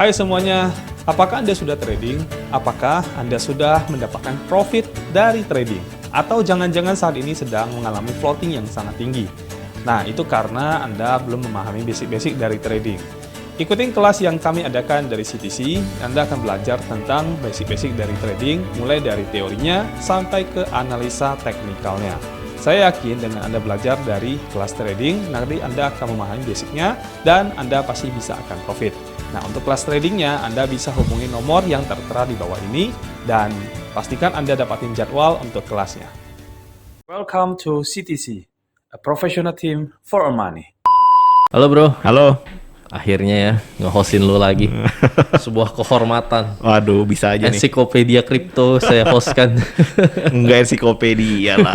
Hai semuanya, apakah Anda sudah trading? Apakah Anda sudah mendapatkan profit dari trading? Atau jangan-jangan saat ini sedang mengalami floating yang sangat tinggi? Nah, itu karena Anda belum memahami basic-basic dari trading. Ikutin kelas yang kami adakan dari CTC, Anda akan belajar tentang basic-basic dari trading, mulai dari teorinya sampai ke analisa teknikalnya. Saya yakin dengan Anda belajar dari kelas trading, nanti Anda akan memahami basicnya dan Anda pasti bisa akan profit. Nah, untuk kelas tradingnya, Anda bisa hubungi nomor yang tertera di bawah ini dan pastikan Anda dapatin jadwal untuk kelasnya. Welcome to CTC, a professional team for our money. Halo bro, Halo. akhirnya ya nge-hostin lu lagi. Sebuah kehormatan. Waduh, bisa aja nih. Ensiklopedia kripto saya hostkan. Enggak ensiklopedia lah.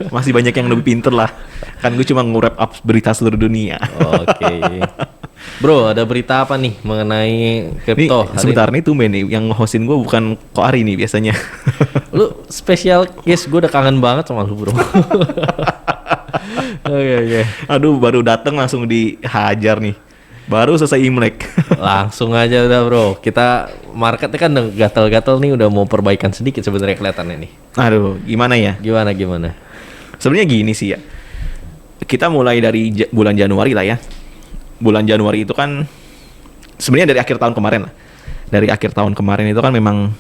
Masih banyak yang lebih pinter lah. Kan gue cuma nge-wrap up berita seluruh dunia. Oke. Bro, ada berita apa nih mengenai Nih, kripto hari sebentar ini? nih tumben nih. Yang nge-hostin gue bukan Ko Ari nih biasanya. Lu spesial guys, gue udah kangen banget sama lu bro. Oke. Aduh, baru dateng langsung dihajar nih. Baru selesai Imlek. Langsung aja udah bro. Kita marketnya kan udah gatal-gatal nih, udah mau perbaikan sedikit sebenarnya kelihatannya nih. Aduh, gimana ya? Gimana? Sebenarnya gini sih ya. Kita mulai dari bulan Januari lah ya. Bulan Januari itu kan sebenarnya dari akhir tahun kemarin lah. Dari akhir tahun kemarin itu kan memang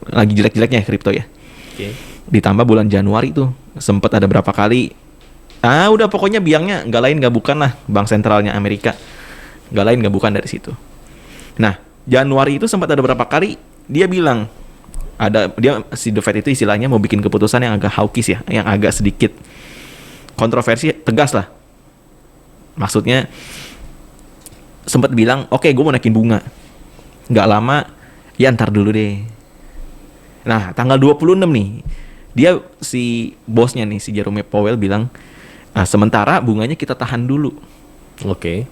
lagi jelek-jeleknya kripto ya. Oke. Ditambah bulan Januari tuh sempat ada berapa kali. Udah pokoknya biangnya nggak lain nggak bukan lah bank sentralnya Amerika. Nggak lain nggak bukan dari situ. Nah, Januari itu sempat ada berapa kali dia bilang si The Fed itu istilahnya mau bikin keputusan yang agak hawkish ya, yang agak sedikit kontroversi, tegas lah. Maksudnya sempat bilang, oke, gue mau naikin bunga. Nggak lama, ya ntar dulu deh. Nah, tanggal 26 nih, si bosnya nih, si Jerome Powell bilang, sementara bunganya kita tahan dulu. Oke.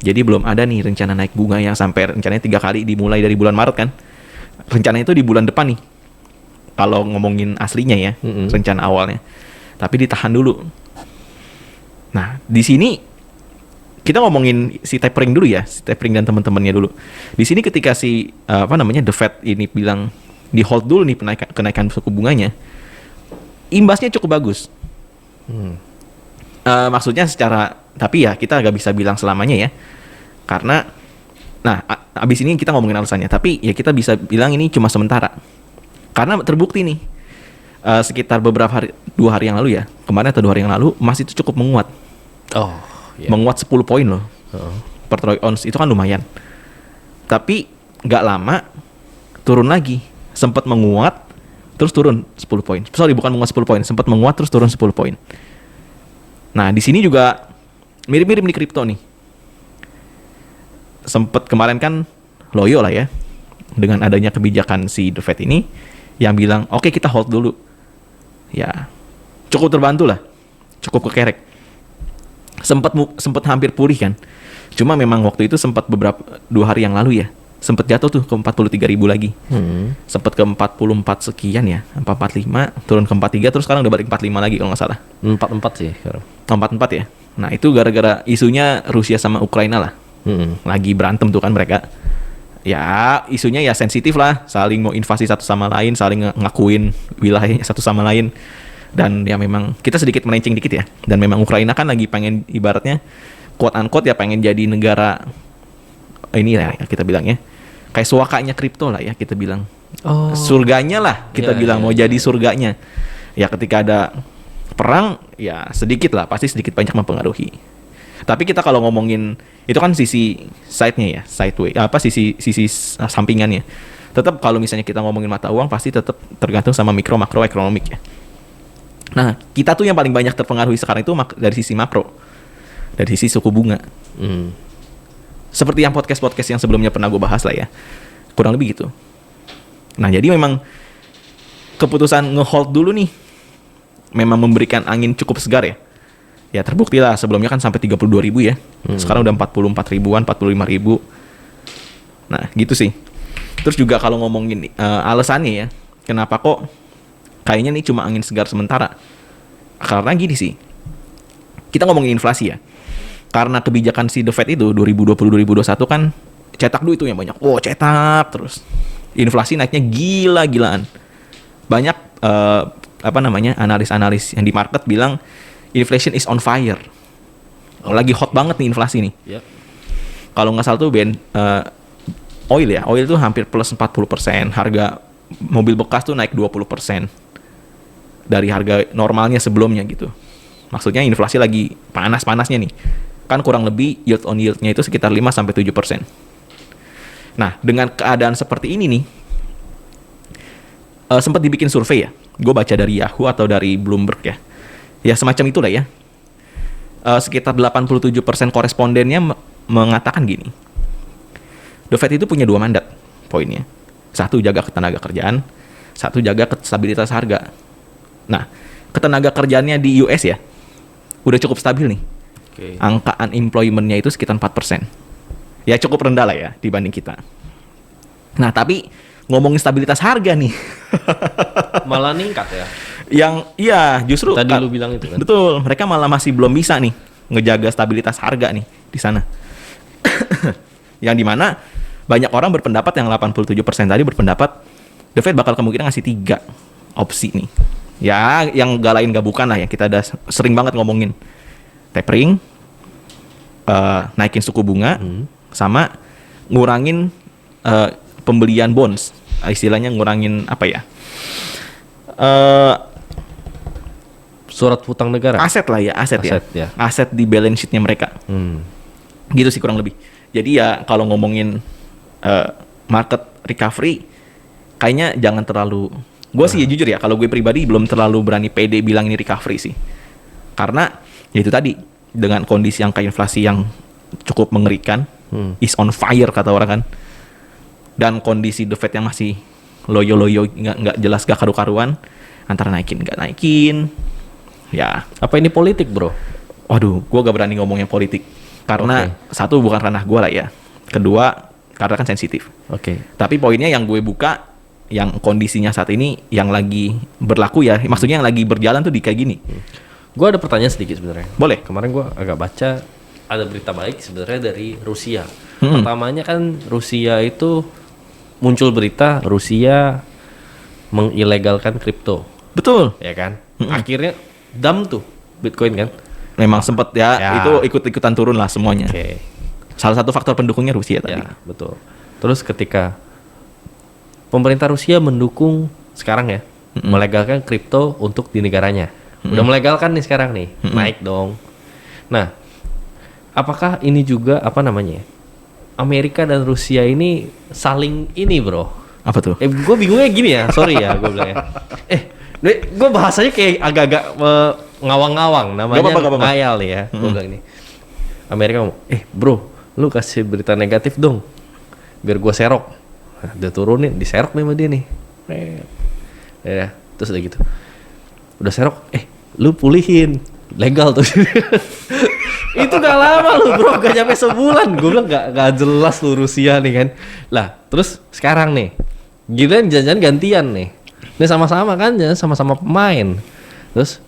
Jadi belum ada nih rencana naik bunga yang sampai rencananya 3 kali dimulai dari bulan Maret kan. Rencananya itu di bulan depan nih. Kalau ngomongin aslinya ya, rencana awalnya. Tapi ditahan dulu. Nah, di sini kita ngomongin si tapering dulu ya, si tapering dan teman-temannya dulu. Di sini ketika The Fed ini bilang di hold dulu nih kenaikan suku bunganya, imbasnya cukup bagus. Maksudnya tapi ya kita nggak bisa bilang selamanya ya, karena abis ini kita ngomongin alasannya, tapi ya kita bisa bilang ini cuma sementara, karena terbukti nih sekitar 2 hari yang lalu ya, kemarin atau 2 hari yang lalu emas itu cukup menguat. Oh, iya. Menguat 10 poin loh. Per troy ounce itu kan lumayan. Tapi nggak lama turun lagi, sempat menguat terus turun 10 poin. Sorry, bukan menguat 10 poin, sempat menguat terus turun 10 poin. Nah, di sini juga mirip-mirip di kripto nih. Sempat kemarin kan loyo lah ya dengan adanya kebijakan si The Fed ini yang bilang, "Oke, kita hold dulu." Ya, cukup terbantu lah. Cukup kekerek. Sempat hampir pulih kan. Cuma memang waktu itu sempat 2 hari yang lalu ya, sempat jatuh tuh ke 43.000 lagi. Sempat ke 44 sekian ya, 45, turun ke 43, terus sekarang udah balik 45 lagi kalau nggak salah. 44 sih sekarang. 44 ya. Nah, itu gara-gara isunya Rusia sama Ukraina lah. Lagi berantem tuh kan mereka. Ya, isunya ya sensitif lah, saling mau invasi satu sama lain, saling ngakuin wilayahnya satu sama lain. Dan ya memang kita sedikit melenceng dikit ya. Dan memang Ukraina kan lagi pengen ibaratnya quote unquote ya pengen jadi negara ini lah ya kita bilang ya. Kayak suakanya kripto lah ya kita bilang. Oh. Surganya lah kita bilang mau jadi surganya. Ya ketika ada perang ya sedikit lah pasti sedikit banyak mempengaruhi. Tapi kita kalau ngomongin itu kan sisi side-nya ya, sisi sampingannya. Tetap kalau misalnya kita ngomongin mata uang pasti tetap tergantung sama makroekonomik ya. Nah, kita tuh yang paling banyak terpengaruhi sekarang itu dari sisi makro. Dari sisi suku bunga. Seperti yang podcast yang sebelumnya pernah gue bahas lah ya. Kurang lebih gitu. Nah, jadi memang keputusan nge-hold dulu nih memang memberikan angin cukup segar ya. Ya terbukti lah sebelumnya kan sampai 32.000 ya. Sekarang udah 44 ribuan, 45 ribu. Nah gitu sih. Terus juga kalau ngomongin alasannya ya, kenapa kok kayaknya nih cuma angin segar sementara. Karena gini sih, kita ngomongin inflasi ya. Karena kebijakan si The Fed itu 2020-2021 kan cetak duit tuh yang banyak. Wow, cetak terus. Inflasi naiknya gila-gilaan. Banyak analis-analis yang di market bilang inflation is on fire. Lagi hot banget nih inflasi nih. Yep. Kalau nggak salah tuh oil tuh hampir plus 40%. Harga mobil bekas tuh naik 20% dari harga normalnya sebelumnya gitu. Maksudnya inflasi lagi panas-panasnya nih. Kan kurang lebih yield on yield-nya itu sekitar 5-7%. Nah, dengan keadaan seperti ini nih, sempat dibikin survei ya. Gue baca dari Yahoo atau dari Bloomberg ya. Ya semacam itulah ya. Sekitar 87% korespondennya mengatakan gini. The Fed itu punya 2 mandat poinnya. 1 jaga ketenaga kerjaan, 1 jaga stabilitas harga. Nah, ketenaga kerjaannya di US ya udah cukup stabil nih. Oke. Angka unemployment-nya itu sekitar 4%. Ya cukup rendah lah ya dibanding kita. Nah, tapi ngomongin stabilitas harga nih. Malah ningkat ya. Justru Tadi lu bilang itu kan. Betul, mereka malah masih belum bisa nih ngejaga stabilitas harga nih di sana. Yang dimana banyak orang berpendapat, yang 87% tadi berpendapat The Fed bakal kemungkinan ngasih 3 opsi nih. Ya, yang gak lain gak bukan lah yang kita udah sering banget ngomongin. Tapering, naikin suku bunga, sama ngurangin pembelian bonds. Istilahnya ngurangin apa ya? Surat hutang negara. Aset lah ya, aset Ya. Aset di balance sheet-nya mereka. Gitu sih kurang lebih. Jadi ya kalau ngomongin market recovery, kayaknya jangan terlalu. Gue sih ya jujur ya, kalau gue pribadi belum terlalu berani pede bilang ini recovery sih. Karena ya itu tadi, dengan kondisi angka inflasi yang cukup mengerikan, is on fire kata orang kan. Dan kondisi The Fed yang masih loyo-loyo, nggak jelas, gak karu-karuan, antara naikin nggak naikin. Ya, Apa ini politik, bro? waduh, gue gak berani ngomongin politik. Karena satu, bukan ranah gue lah ya. Kedua, karena kan sensitif. Oke. Tapi poinnya yang gue buka, yang kondisinya saat ini, yang lagi berlaku ya, maksudnya yang lagi berjalan tuh di kayak gini. Gue ada pertanyaan sedikit sebenarnya. Boleh? Kemarin gue agak baca ada berita baik sebenarnya dari Rusia. Pertamanya kan Rusia itu muncul berita Rusia mengilegalkan kripto, Betul. ya kan? Akhirnya dump tuh Bitcoin kan? Memang sempet ya, Ya. itu ikut-ikutan turun lah semuanya. Oke. Salah satu faktor pendukungnya Rusia tadi. Ya, betul. Terus ketika pemerintah Rusia mendukung sekarang ya, melegalkan kripto untuk di negaranya. Udah melegalkan nih sekarang nih, naik dong. Nah, apakah ini juga apa namanya? Amerika dan Rusia ini saling ini, bro. Apa tuh? Gue bingungnya gini ya, sorry ya gue bilang ya. Gue bahasanya kayak agak-agak ngawang-ngawang, namanya Gak apa-apa. ngayal nih ya. Gue bilang ini, Amerika ngomong, bro, lu kasih berita negatif dong, biar gue serok. Nah, dia turunin, diserok nih sama dia nih. Ya, terus udah gitu. Udah serok, lu pulihin, legal tuh. Itu gak lama lu bro, gak nyampe sebulan. Gue bilang gak jelas lu Rusia nih kan. Lah, terus sekarang nih, giliran jangan gantian nih. Ini sama-sama kan, sama-sama pemain. Terus,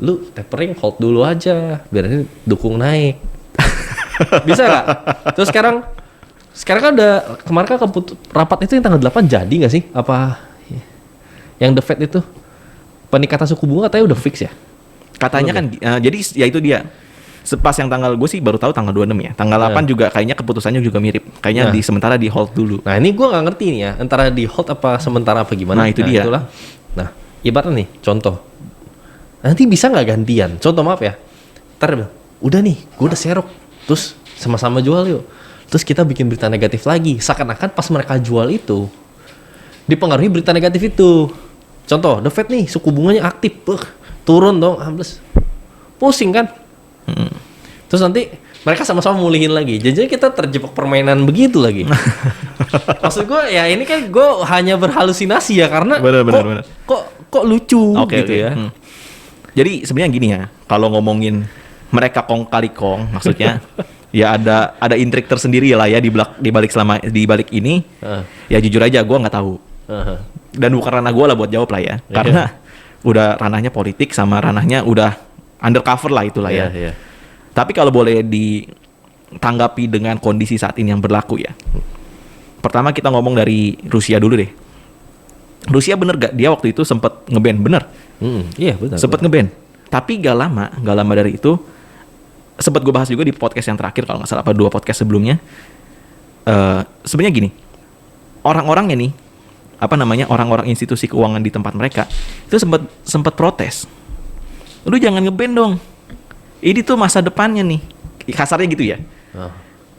lu tapering hold dulu aja, biar ini dukung naik. Bisa gak? Terus sekarang kan udah, kemarin kan rapat itu yang tanggal 8 jadi gak sih? Apa yang The Fed itu peningkatan suku bunga katanya udah fix ya? Katanya kan, jadi ya itu dia. Sepas yang tanggal, gue sih baru tahu tanggal 26 ya. Tanggal 8 juga kayaknya keputusannya juga mirip. Kayaknya sementara di hold dulu. Nah ini gue nggak ngerti nih ya, antara di hold apa sementara apa gimana. Nah, itu dia. Itulah. Nah ibaratnya nih, contoh. Nanti bisa nggak gantian? Contoh maaf ya. Ntar udah nih, gue udah serok. Terus sama-sama jual yuk. Terus kita bikin berita negatif lagi. Seakan-akan pas mereka jual itu, dipengaruhi berita negatif itu. Contoh, The Fed nih, suku bunganya aktif. Turun dong, ambles. Pusing kan? Terus nanti mereka sama-sama mulihin lagi. Jadi kita terjebak permainan begitu lagi. Maksud gue ya ini kan gue hanya berhalusinasi ya karena Bener. kok lucu gitu ya. Jadi sebenarnya gini ya, kalau ngomongin mereka kong kali kong, maksudnya ya ada intrik tersendiri lah ya di balik ini. Ya jujur aja gue nggak tahu. Dan bukan ranah gue lah buat jawab lah ya, karena udah ranahnya politik sama ranahnya udah undercover lah itulah ya. Tapi kalau boleh ditanggapi dengan kondisi saat ini yang berlaku ya, pertama kita ngomong dari Rusia dulu deh. Rusia bener gak? Dia waktu itu sempat ngeband, bener? Iya benar. Sempat ngeband. Tapi gak lama dari itu, sempat gue bahas juga di podcast yang terakhir kalau nggak salah, apa 2 podcast sebelumnya. Sebenarnya gini, orang-orangnya nih, orang-orang institusi keuangan di tempat mereka itu sempat protes. Lu jangan ngeband dong. Ini tuh masa depannya nih. Kasarnya gitu ya.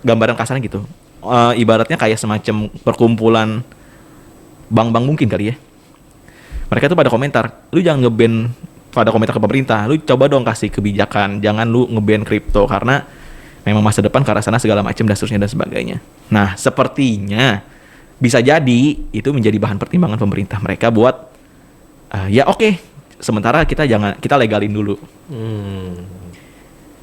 Gambaran kasarnya gitu. Ibaratnya kayak semacam perkumpulan bank-bank mungkin kali ya. Mereka tuh pada komentar, lu jangan ngeband, pada komentar ke pemerintah, lu coba dong kasih kebijakan, jangan lu ngeband kripto karena memang masa depan ke arah sana segala macam dan seterusnya dan sebagainya. Nah, sepertinya bisa jadi itu menjadi bahan pertimbangan pemerintah mereka buat ya oke, sementara kita legalin dulu.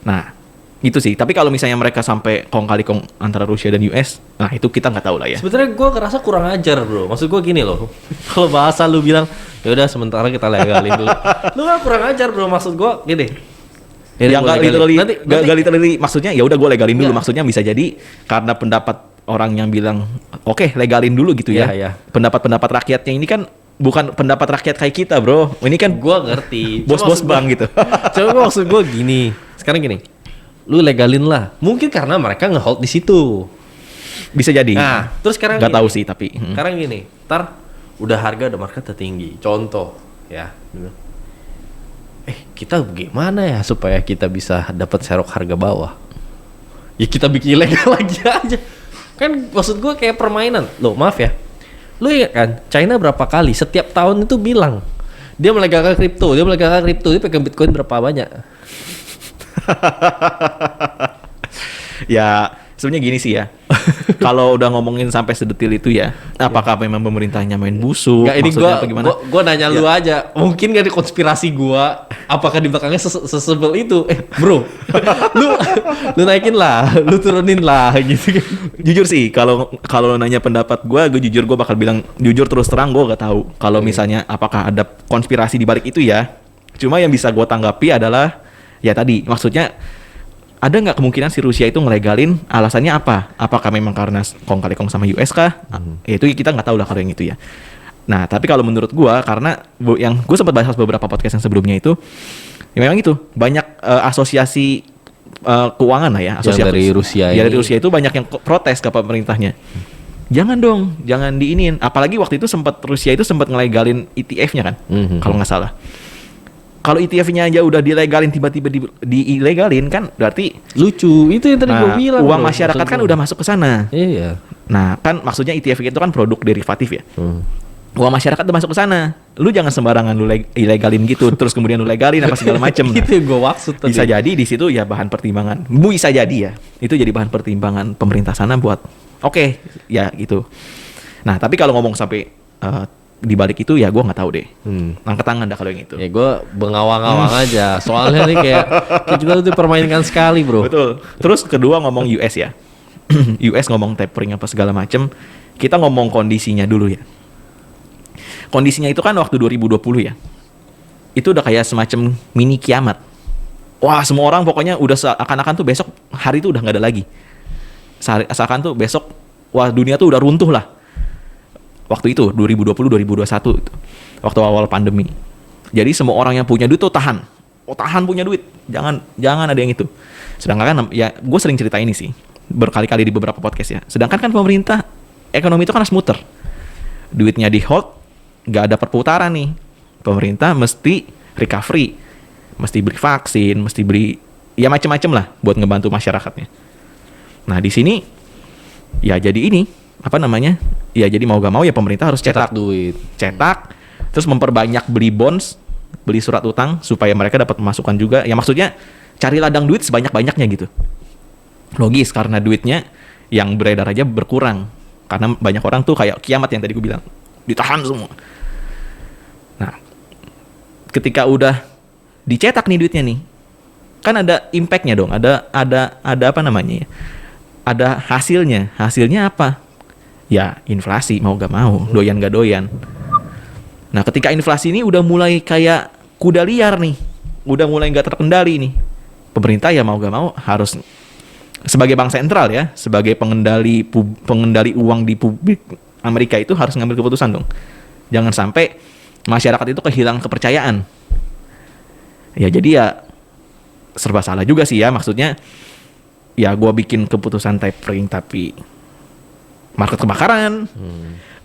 Nah, itu sih. Tapi kalau misalnya mereka sampai kong kali kong antara Rusia dan US, nah itu kita nggak tahu lah ya. Sebenarnya gue ngerasa kurang ajar bro. Maksud gue gini loh. Kalau bahasa lu bilang, ya udah sementara kita legalin dulu. Lu kan kurang ajar bro. Maksud gue gini. Ya nggak literally. Maksudnya ya udah gue legalin dulu. Maksudnya bisa jadi karena pendapat orang yang bilang, oke, legalin dulu gitu ya. Iya. Pendapat rakyatnya ini kan bukan pendapat rakyat kayak kita bro. Ini kan gue ngerti. Bos-bos bank gitu. Coba maksud gue gini. Sekarang gini. Lu legalin lah. Mungkin karena mereka nge-hold di situ. Bisa jadi. Nah, terus sekarang nggak tahu sih tapi. Sekarang gini, ntar udah harga udah market tertinggi. Contoh, ya. Kita gimana ya supaya kita bisa dapat serok harga bawah? Ya kita bikin ilegal lagi aja. Kan maksud gue kayak permainan. Loh, maaf ya. Lu ingat kan, China berapa kali setiap tahun itu bilang dia melegalkan kripto, dia pegang Bitcoin berapa banyak? Ya sebenarnya gini sih ya. Kalau udah ngomongin sampai sedetil itu ya, apakah memang pemerintahnya main busuk? Nggak, ini gue nanya ya. lu aja. Mungkin gak di konspirasi gue, apakah di belakangnya sesebel itu? Bro, lu naikin lah, lu turunin lah gitu kan. Jujur sih, kalau nanya pendapat gue jujur gue bakal bilang jujur terus terang gue gak tahu. Kalau misalnya apakah ada konspirasi di balik itu ya. Cuma yang bisa gue tanggapi adalah ya tadi, maksudnya ada nggak kemungkinan si Rusia itu ngelegalin, alasannya apa? Apakah memang karena kong kali kong sama US kah? Ya itu kita nggak tahu lah kalau yang itu ya. Nah tapi kalau menurut gue, karena yang gue sempat bahas beberapa podcast yang sebelumnya itu, ya memang itu banyak asosiasi keuangan lah ya, asosiasi dari Rusia ya, dari Rusia itu banyak yang protes ke pemerintahnya. Jangan dong, jangan diinin. Apalagi waktu itu Rusia itu sempat ngelegalin ETF-nya kan, kalau nggak salah. Kalau ETF-nya aja udah dilegalin, tiba-tiba diilegalin kan berarti lucu. Itu yang tadi gue bilang. Uang masyarakat kan udah masuk ke sana. Iya. Nah, kan maksudnya ETF itu kan produk derivatif ya. Uang masyarakat udah masuk ke sana. Lu jangan sembarangan lu ilegalin gitu, terus kemudian lu legalin apa segala macam. Itu yang gue maksud tadi. Bisa jadi di situ ya bahan pertimbangan. Bisa jadi ya. Itu jadi bahan pertimbangan pemerintah sana buat oke, ya gitu. Nah, tapi kalau ngomong sampai di balik itu ya gue nggak tahu deh. Angkat tangan dah kalau yang itu. Ya gue bengawang-awang aja. Soalnya nih kayak juga itu dipermainkan sekali bro. Betul. Terus kedua ngomong US ya. US ngomong tapering apa segala macem. Kita ngomong kondisinya dulu ya. Kondisinya itu kan waktu 2020 ya. Itu udah kayak semacam mini kiamat. Wah semua orang pokoknya udah seakan-akan tuh besok hari itu udah nggak ada lagi. Seakan tuh besok wah dunia tuh udah runtuh lah. Waktu itu 2020-2021 itu. Waktu awal pandemi. Jadi semua orang yang punya duit tuh tahan punya duit. Jangan ada yang itu. Sedangkan kan ya gue sering cerita ini sih berkali-kali di beberapa podcast ya. Sedangkan kan pemerintah ekonomi itu kan harus muter. Duitnya di hold, nggak ada perputaran nih. Pemerintah mesti recovery, mesti beli vaksin, mesti beli ya macam-macam lah buat ngebantu masyarakatnya. Nah di sini ya jadi ini apa namanya? Ya jadi mau gak mau ya pemerintah harus cetak duit. Cetak, terus memperbanyak beli bonds, beli surat utang supaya mereka dapat pemasukan juga. Ya maksudnya cari ladang duit sebanyak-banyaknya gitu. Logis karena duitnya yang beredar aja berkurang. Karena banyak orang tuh kayak kiamat yang tadi gue bilang, ditahan semua. Nah, ketika udah dicetak nih duitnya nih, kan ada impact-nya dong, ada apa namanya ya? Ada hasilnya. Hasilnya apa? Ya inflasi mau gak mau, doyan gak doyan. Nah ketika inflasi ini udah mulai kayak kuda liar nih, udah mulai gak terkendali nih, pemerintah ya mau gak mau harus sebagai bank sentral ya, sebagai pengendali uang di publik Amerika itu harus ngambil keputusan dong. Jangan sampai masyarakat itu kehilangan kepercayaan. Ya jadi ya serba salah juga sih ya, maksudnya ya gue bikin keputusan tapering tapi market kebakaran,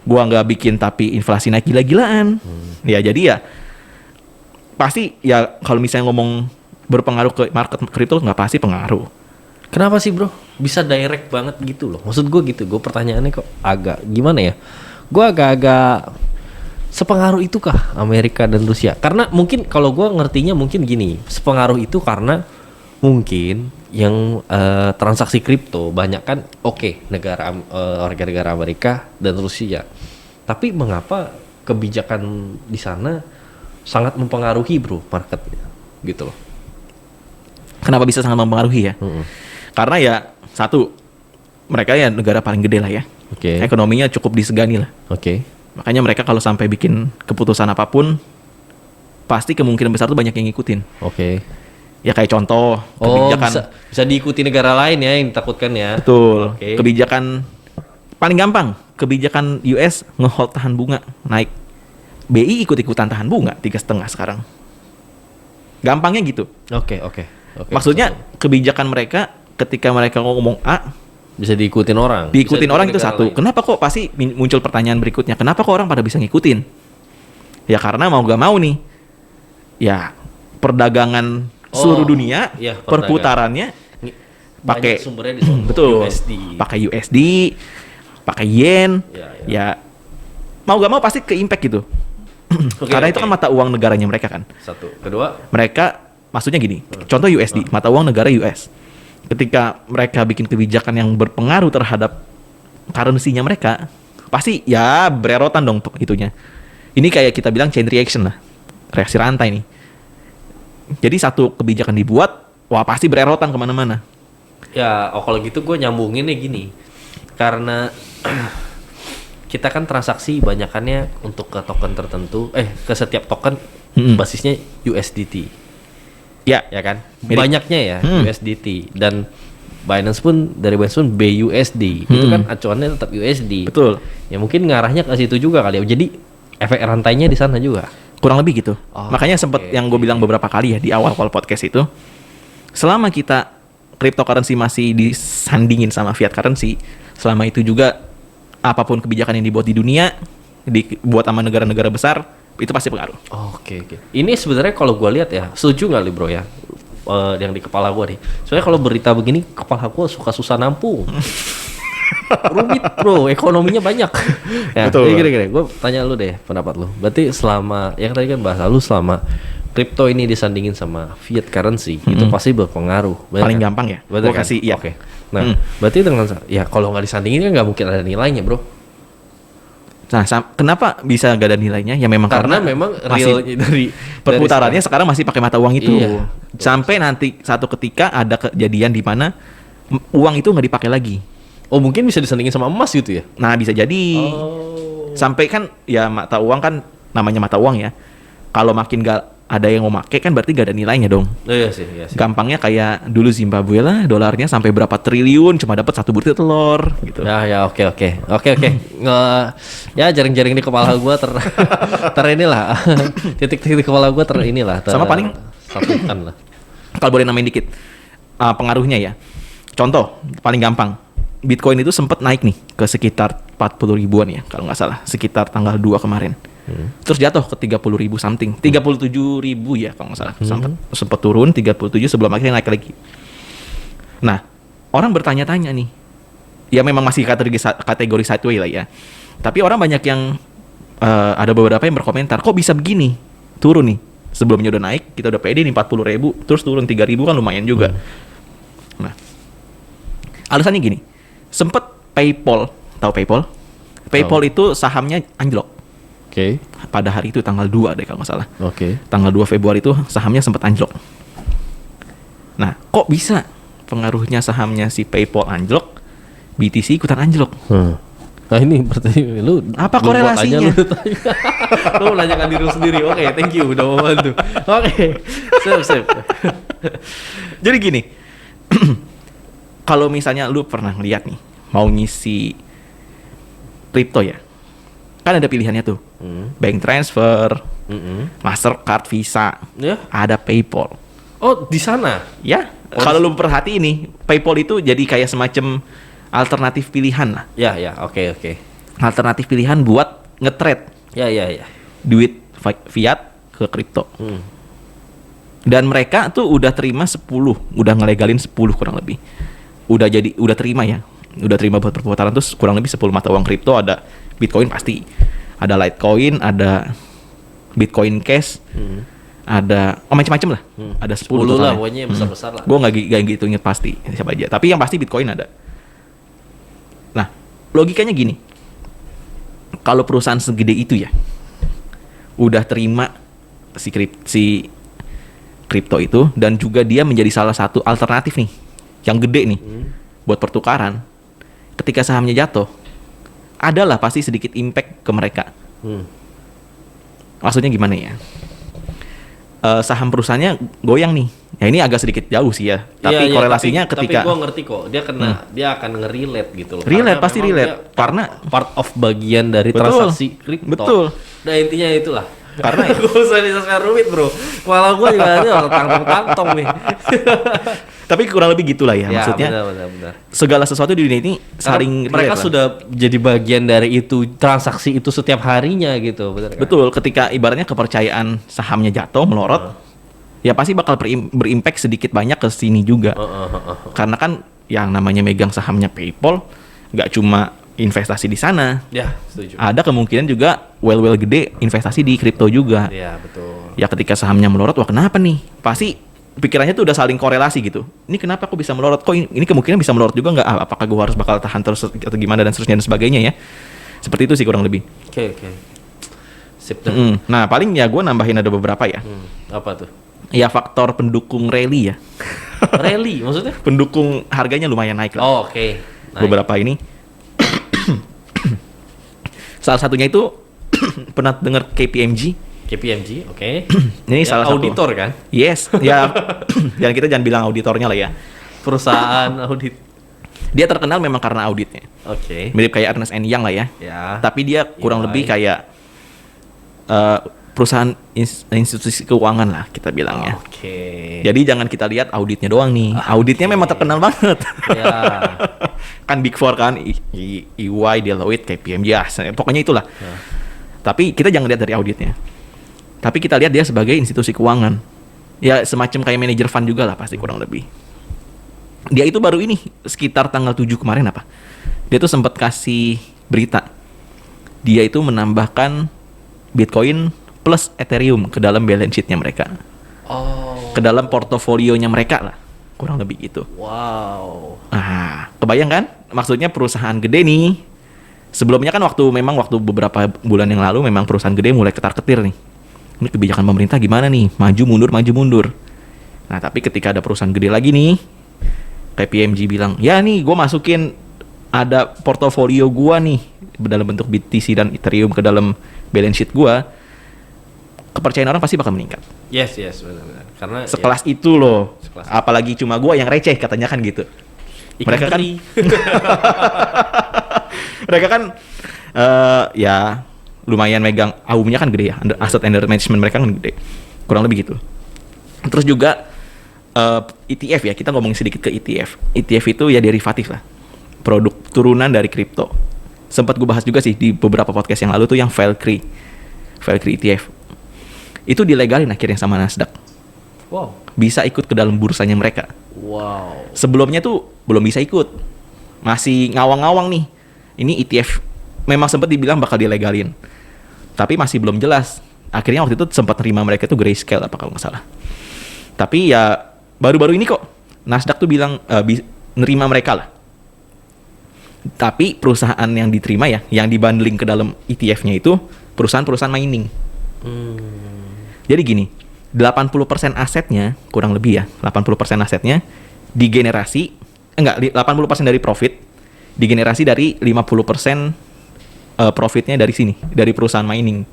gue nggak bikin tapi inflasi naik gila-gilaan. Ya jadi ya pasti ya kalau misalnya ngomong berpengaruh ke market kripto nggak pasti pengaruh. Kenapa sih bro? Bisa direct banget gitu loh. Maksud gue gitu. Gue pertanyaannya kok agak gimana ya? Gue agak-agak sepengaruh itu kah Amerika dan Rusia? Karena mungkin kalau gue ngertinya mungkin gini. Sepengaruh itu karena mungkin yang transaksi kripto banyak kan warga negara Amerika dan Rusia. Tapi mengapa kebijakan di sana sangat mempengaruhi bro marketnya gitu loh? Kenapa bisa sangat mempengaruhi ya? Karena ya satu, mereka ya negara paling gede lah ya. Oke. Ekonominya cukup disegani lah. Oke. Makanya mereka kalau sampai bikin keputusan apapun, pasti kemungkinan besar tuh banyak yang ngikutin. Oke. Ya kayak contoh Oh, kebijakan. bisa diikuti negara lain ya yang ditakutkan ya. Betul. Oke. Kebijakan paling gampang, kebijakan US nge-hold tahan bunga naik. BI ikut-ikutan tahan bunga 3,5 sekarang. Gampangnya gitu. Oke. Maksudnya kebijakan mereka ketika mereka ngomong A bisa diikutin orang. diikutin Bisa orang itu negara satu. lain. Kenapa kok pasti muncul pertanyaan berikutnya? Kenapa kok orang pada bisa ngikutin? Ya karena mau gak mau nih. Ya perdagangan seluruh dunia, iya, perputarannya Banyak pakai sumbernya di sana. betul. USD. Pakai USD, pakai yen. Ya mau gak mau pasti ke impact gitu. Oke, Karena itu oke. kan mata uang negaranya mereka kan. Satu. Kedua, Mereka maksudnya gini, contoh USD, mata uang negara US. Ketika mereka bikin kebijakan yang berpengaruh terhadap currency-nya mereka, pasti ya bererotan dong itunya. Ini kayak kita bilang chain reaction lah, reaksi rantai nih. Jadi satu kebijakan dibuat, wah pasti bererotan kemana-mana. ya kalau gitu gue nyambunginnya gini. Karena kita kan transaksi banyakannya untuk ke token tertentu, ke setiap token basisnya USDT. Ya, Ya kan? Mirip. Banyaknya ya USDT dan Binance pun BUSD. Itu kan acuannya tetap USD. betul. Ya mungkin ngarahnya ke situ juga kali ya. Jadi efek rantainya di sana juga. Kurang lebih gitu. Oh, Makanya sempet oke, yang gue bilang beberapa kali ya di awal-awal podcast itu, selama kita cryptocurrency masih disandingin sama fiat currency, selama itu juga apapun kebijakan yang dibuat di dunia, dibuat sama negara-negara besar, itu pasti pengaruh. Oke. Ini sebenarnya kalau gue lihat ya, setuju nggak li bro ya? Yang di kepala gue nih. Soalnya kalau berita begini, kepala gue suka susah nampung. Rumit bro, ekonominya banyak. Ya, Betul. jadi gini, gue tanya lu deh pendapat lu. Berarti selama, yang tadi kan bahasa lu selama kripto ini disandingin sama fiat currency, itu pasti berpengaruh. Bener Paling kan? gampang ya. Bener Gua kan? kasih, iya. Oke. Nah, berarti dengan, ya kalau nggak disandingin kan nggak mungkin ada nilainya bro. Nah, kenapa bisa gak ada nilainya? Ya memang Karena memang real masih dari perputarannya sekarang masih pakai mata uang itu. Iya. Sampai nanti satu ketika ada kejadian di mana uang itu nggak dipakai lagi. Oh mungkin bisa disandingin sama emas gitu ya? Nah, bisa jadi. Oh. Sampai kan ya mata uang kan namanya mata uang ya. Kalau makin gak ada yang mau make kan berarti gak ada nilainya dong. Iya sih, iya sih. Gampangnya kayak dulu Zimbabwe lah, dolarnya sampai berapa triliun cuma dapat 1 butir telur gitu. Ya, oke. Ya jaring-jaring di kepala gua inilah. Titik-titik kepala gua inilah. Sama paling satukan lah. kalau boleh namain dikit pengaruhnya ya. Contoh paling gampang, Bitcoin itu sempat naik nih ke sekitar 40 ribuan ya kalau nggak salah, sekitar tanggal 2 kemarin. Terus jatuh ke 30 ribu something, 37 ribu ya kalau nggak salah. Sempat turun 37 sebelum akhirnya naik lagi. Nah, orang bertanya-tanya nih, ya memang masih kategori sideways lah ya. Tapi orang banyak yang ada beberapa yang berkomentar, kok bisa begini turun nih? Sebelumnya udah naik, kita udah pede nih 40 ribu, terus turun 3 ribu kan lumayan juga. Nah, alasannya gini, sempet PayPal, tahu PayPal? PayPal itu sahamnya anjlok. Oke. Pada hari itu tanggal 2 deh kalau nggak salah. Oke. Tanggal 2 Februari itu sahamnya sempat anjlok. Nah, kok bisa pengaruhnya sahamnya si PayPal anjlok, BTC ikutan anjlok? Nah ini berarti lu Apa gua buat korelasinya? aja, lu menanyakan diri lu sendiri. Oke, thank you udah membantu. Oke. Sip. Jadi gini, kalau misalnya lu pernah ngeliat nih, mau ngisi kripto ya, kan ada pilihannya tuh, bank transfer, Mastercard, Visa, Ya. ada PayPal. Oh, di sana. Ya, kalau lu perhati ini, PayPal itu jadi kayak semacam alternatif pilihan lah. Ya, oke. Alternatif pilihan buat nge-trade Ya. duit fiat ke kripto. Dan mereka tuh udah terima 10, udah ngelegalin 10 kurang lebih. Udah terima ya. Udah terima buat perputaran terus kurang lebih 10 mata uang kripto, ada Bitcoin pasti. Ada Litecoin, ada Bitcoin Cash. Ada macam-macam lah. Ada 10 10 lah, totalnya. pokoknya besar-besar lah. Gue nggak gitu inget pasti siapa aja. Tapi yang pasti Bitcoin ada. Nah, logikanya gini. Kalau perusahaan segede itu ya, udah terima si kripto itu, dan juga dia menjadi salah satu alternatif nih, yang gede nih, buat pertukaran. Ketika sahamnya jatuh, adalah pasti sedikit impact ke mereka. Maksudnya gimana ya? Saham perusahaannya goyang nih. Ya ini agak sedikit jauh sih ya. Tapi Iya, korelasinya ketika tapi gue ngerti kok, dia akan nge-relate gitu loh. Relate, Karena pasti memang relate. dia Karena part of bagian dari Betul. transaksi kripto. Betul. Nah, intinya itulah. Karena gue usah disasar rumit, Bro. Kepala gue juga ada kantong-kantong nih. tapi kurang lebih gitulah ya, maksudnya. Benar. Segala sesuatu di dunia ini saling mereka relate lah. sudah jadi bagian dari itu, transaksi itu setiap harinya gitu, benar kan? Betul, ketika ibaratnya kepercayaan sahamnya jatuh, melorot, ya pasti bakal berimpact sedikit banyak ke sini juga. Karena kan yang namanya megang sahamnya PayPal nggak cuma investasi di sana. Ya, setuju. Ada kemungkinan juga well gede investasi di kripto juga. Ya, betul. Ya ketika sahamnya melorot, wah kenapa nih? Pasti pikirannya tuh udah saling korelasi gitu. Ini kenapa kok bisa melorot? Kok ini kemungkinan bisa melorot juga nggak? Apakah gue harus bakal tahan terus atau gimana dan seterusnya dan sebagainya ya. Seperti itu sih kurang lebih. Oke. Sip deh. Nah paling ya gue nambahin ada beberapa ya. Apa tuh? Ya faktor pendukung rally ya. Rally maksudnya? Pendukung harganya lumayan naik lah. Oh, oke. Naik. Beberapa ini. Salah satunya itu pernah dengar KPMG? KPMG, oke. Ini Ya, salah satu auditor kan? Yes, ya. Jangan bilang auditornya lah ya. Perusahaan audit. Dia terkenal memang karena auditnya. Oke. Mirip kayak Ernst & Young lah ya. Ya. Tapi dia kurang EY. lebih kayak perusahaan institusi keuangan lah kita bilangnya. Oke. Jadi jangan kita lihat auditnya doang nih. Auditnya memang terkenal banget. Ya. Kan Big Four kan, EY, Deloitte, KPMG, ya, pokoknya itulah. Tapi kita jangan lihat dari auditnya. Tapi kita lihat dia sebagai institusi keuangan. Ya semacam kayak manajer fund juga lah pasti kurang lebih. Dia itu baru ini sekitar tanggal 7 kemarin apa? Dia tuh sempat kasih berita. Dia itu menambahkan Bitcoin plus Ethereum ke dalam balance sheet-nya mereka. Oh. Ke dalam portofolionya mereka lah. Kurang lebih gitu. Wow. Nah, kebayang kan? Maksudnya perusahaan gede nih. Sebelumnya kan waktu beberapa bulan yang lalu memang perusahaan gede mulai ketar-ketir nih. Ini kebijakan pemerintah gimana nih? Maju mundur. Nah, tapi ketika ada perusahaan gede lagi nih, KPMG bilang, ya nih gue masukin ada portofolio gue nih dalam bentuk BTC dan Ethereum ke dalam balance sheet gue, kepercayaan orang pasti bakal meningkat. Yes, benar. Karena Sekelas itu loh. Sekelas. Apalagi cuma gue yang receh katanya kan gitu. Mereka kan mereka kan ya lumayan megang AUM-nya kan gede ya, asset under management mereka kan gede, kurang lebih gitu. Terus juga ETF ya, kita ngomongin sedikit ke ETF. ETF itu ya derivatif lah, produk turunan dari kripto. Sempat gue bahas juga sih di beberapa podcast yang lalu tuh yang Valkyrie ETF. Itu dilegalin akhirnya sama Nasdaq. wow. Bisa ikut ke dalam bursanya mereka. Wow. Sebelumnya tuh belum bisa ikut. Masih ngawang-ngawang nih. Ini ETF memang sempat dibilang bakal dilegalin. Tapi masih belum jelas. Akhirnya waktu itu sempat terima mereka tuh Grayscale apa kalau nggak salah. Tapi ya baru-baru ini kok Nasdaq tuh bilang nerima mereka lah. Tapi perusahaan yang diterima ya, yang dibundling ke dalam ETF-nya itu perusahaan-perusahaan mining. Jadi gini, 80% asetnya, kurang lebih ya, 80% asetnya digenerasi, 80% dari profit digenerasi dari 50% profitnya dari sini, dari perusahaan mining.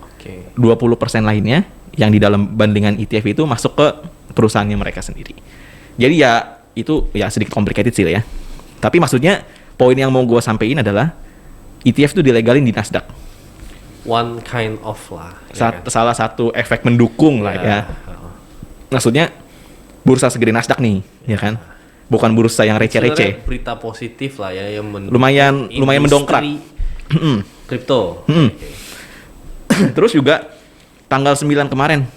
Oke. 20% lainnya yang di dalam bandingan ETF itu masuk ke perusahaannya mereka sendiri. Jadi ya itu ya sedikit complicated sih ya. Tapi maksudnya poin yang mau gue sampein adalah ETF itu dilegalin di Nasdaq. One kind of lah. Ya kan? Salah satu efek mendukung lah ya. Maksudnya bursa segede Nasdaq nih, ya kan? Bukan bursa yang receh-receh. Sebenarnya berita positif lah ya yang Lumayan mendongkrak. Kripto. Oke. Terus juga tanggal 9 kemarin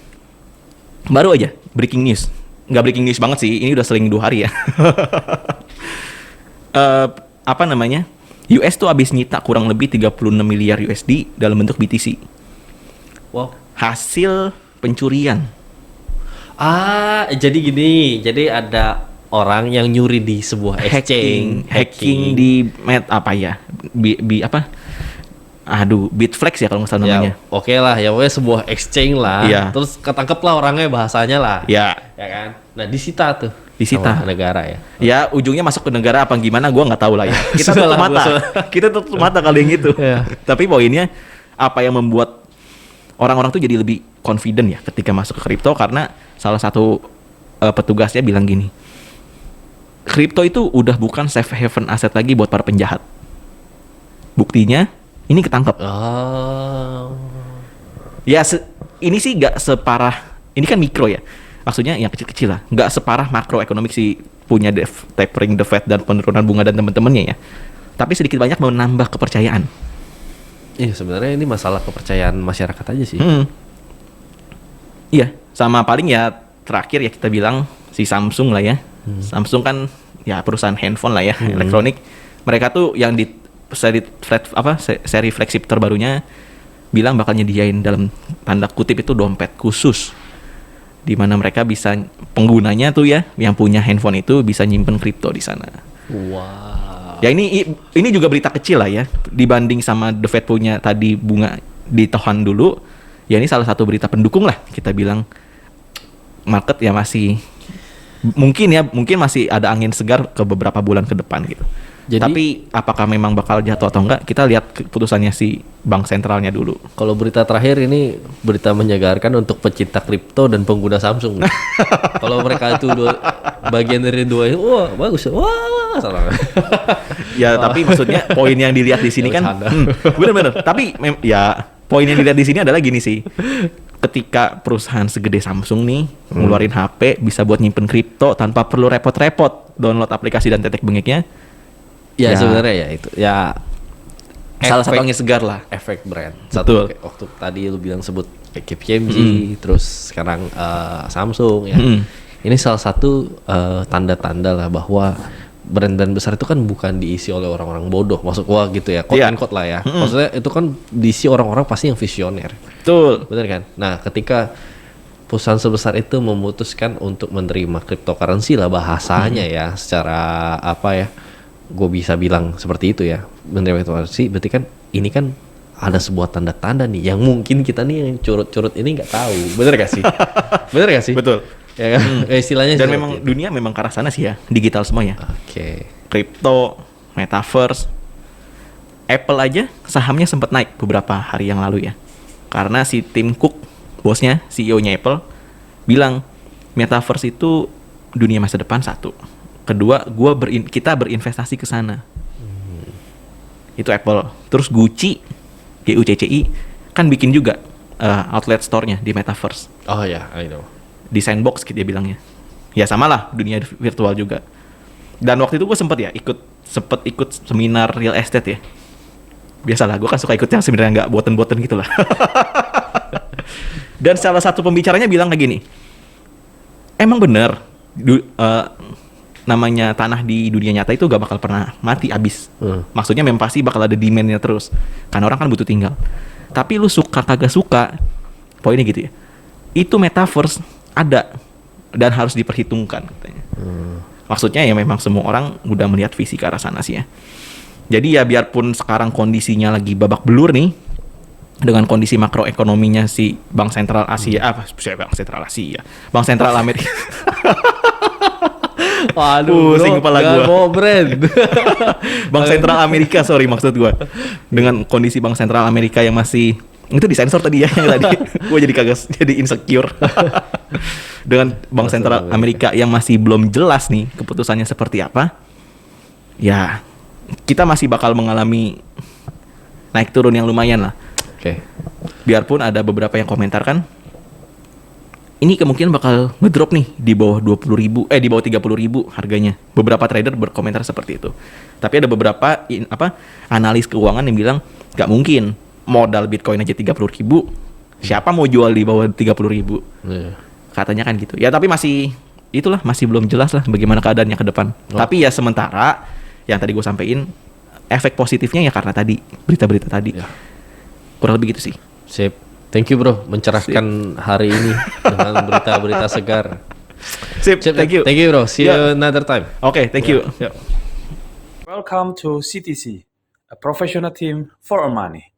baru aja breaking news. Nggak breaking news banget sih, ini udah seling 2 hari ya. Apa namanya? US tuh abis nyita kurang lebih 36 miliar USD dalam bentuk BTC. Wow. Hasil pencurian. Jadi gini, jadi ada orang yang nyuri di sebuah exchange, hacking di apa ya? Apa? Aduh, Bitflex ya kalau nggak salah namanya. Ya, oke lah, ya pokoknya sebuah exchange lah. Iya. Terus ketangkep lah orangnya, bahasanya lah. Ya. Ya kan? Nah, disita tuh. Disita. Sama negara ya. Ya, ujungnya masuk ke negara apa gimana gua nggak tahu lah ya. Kita Sudah tutup lah, mata. Kita tutup mata kali yang itu. Iya. Tapi poinnya apa yang membuat orang-orang tuh jadi lebih confident ya ketika masuk ke kripto, karena salah satu petugasnya bilang gini. Kripto itu udah bukan safe haven aset lagi buat para penjahat. Buktinya ini ketangkep. Oh. Ya ini sih nggak separah, ini kan mikro ya. Maksudnya yang kecil-kecil lah, nggak separah makroekonomik sih punya tapering the Fed dan penurunan bunga dan teman-temannya ya. Tapi sedikit banyak menambah kepercayaan. Iya, sebenarnya ini masalah kepercayaan masyarakat aja sih. Iya, sama paling ya terakhir ya kita bilang si Samsung lah ya. Samsung kan ya perusahaan handphone lah ya, elektronik. Mereka tuh yang di seri flagship terbarunya bilang bakal nyediain dalam tanda kutip itu dompet khusus, di mana mereka bisa, penggunanya tuh ya yang punya handphone itu bisa nyimpen kripto di sana. Wow. Ya ini juga berita kecil lah ya dibanding sama The Fed punya tadi bunga ditahan dulu. Ya ini salah satu berita pendukung lah, kita bilang market ya masih mungkin masih ada angin segar ke beberapa bulan ke depan gitu. Jadi, tapi apakah memang bakal jatuh atau enggak, kita lihat keputusannya si bank sentralnya dulu. kalau berita terakhir ini berita menyegarkan untuk pecinta kripto dan pengguna Samsung. Kalau mereka itu bagian dari dua, wah bagus, wah salah. Ya tapi maksudnya poin yang dilihat di sini kan, bener-bener. Tapi ya poin yang dilihat di sini adalah gini sih. Ketika perusahaan segede Samsung nih ngeluarin HP bisa buat nyimpen kripto tanpa perlu repot-repot download aplikasi dan tetek bengeknya. Ya, Ya. sebenarnya ya itu. Ya Salah satu angin segar lah. efek brand. Betul. Kayak waktu tadi lu bilang sebut KPMG, terus sekarang Samsung ya. Ini salah satu tanda-tanda lah bahwa brand-brand besar itu kan bukan diisi oleh orang-orang bodoh. Maksud gua gitu ya, quote Iya. and quote lah ya. Maksudnya itu kan diisi orang-orang pasti yang visioner. Betul. Bener kan? Nah, ketika perusahaan sebesar itu memutuskan untuk menerima cryptocurrency lah bahasanya ya, secara apa ya? Gue bisa bilang seperti itu ya, menerima cryptocurrency berarti kan ini kan ada sebuah tanda-tanda nih yang mungkin kita nih yang curut-curut ini nggak tahu. Bener gak sih? Bener gak sih? Betul. Ya kan? Istilahnya Dan seperti memang itu. dunia memang ke arah sana sih ya, digital semuanya. Oke. Kripto, metaverse. Apple aja sahamnya sempat naik beberapa hari yang lalu ya. Karena si Tim Cook, bosnya, CEO-nya Apple, bilang metaverse itu dunia masa depan satu. Kedua, kita berinvestasi ke sana. Itu Apple. Terus Gucci, GUCCI, kan bikin juga outlet store-nya di metaverse. Oh ya, I know. Di sandbox dia bilangnya. Ya sama lah, dunia virtual juga. Dan waktu itu gue sempet ikut seminar real estate ya. Biasalah, gue kan suka ikut yang sebenarnya nggak boten-boten gitu lah. Dan salah satu pembicaranya bilang kayak gini, emang bener namanya tanah di dunia nyata itu gak bakal pernah mati abis. Maksudnya memang pasti bakal ada demand-nya terus, karena orang kan butuh tinggal. Tapi lu suka kagak suka, poinnya gitu ya, itu metaverse ada dan harus diperhitungkan katanya. Maksudnya ya memang semua orang udah melihat visi ke arah sana sih ya. Jadi ya biarpun sekarang kondisinya lagi babak belur nih, dengan kondisi makroekonominya si Bank Sentral Asia, Bank Sentral Amerika. Waduh, Pusing kepala gua. Mau brand. Bank Sentral Amerika, sorry maksud gua. Dengan kondisi Bank Sentral Amerika yang masih, itu disensor tadi ya yang tadi. Gua jadi kagak jadi insecure. dengan Bank Sentral Amerika yang masih belum jelas nih keputusannya seperti apa, ya kita masih bakal mengalami naik turun yang lumayan lah. Oke. Biarpun ada beberapa yang komentar kan, ini kemungkinan bakal ngedrop nih di bawah 20.000, di bawah 30.000 harganya. Beberapa trader berkomentar seperti itu. Tapi ada beberapa analis keuangan yang bilang nggak mungkin, modal Bitcoin aja 30.000, siapa mau jual di bawah 30.000? Iya. Katanya kan gitu. Ya tapi masih belum jelas lah bagaimana keadaannya ke depan. Tapi ya sementara yang tadi gue sampein, efek positifnya ya karena tadi berita-berita tadi. Ya. Kurang lebih gitu sih. Sip. Thank you bro, mencerahkan hari ini dengan berita-berita segar. Sip, thank you. Thank you bro, see you another time. Oke, thank you. Welcome to CTC, a professional team for our money.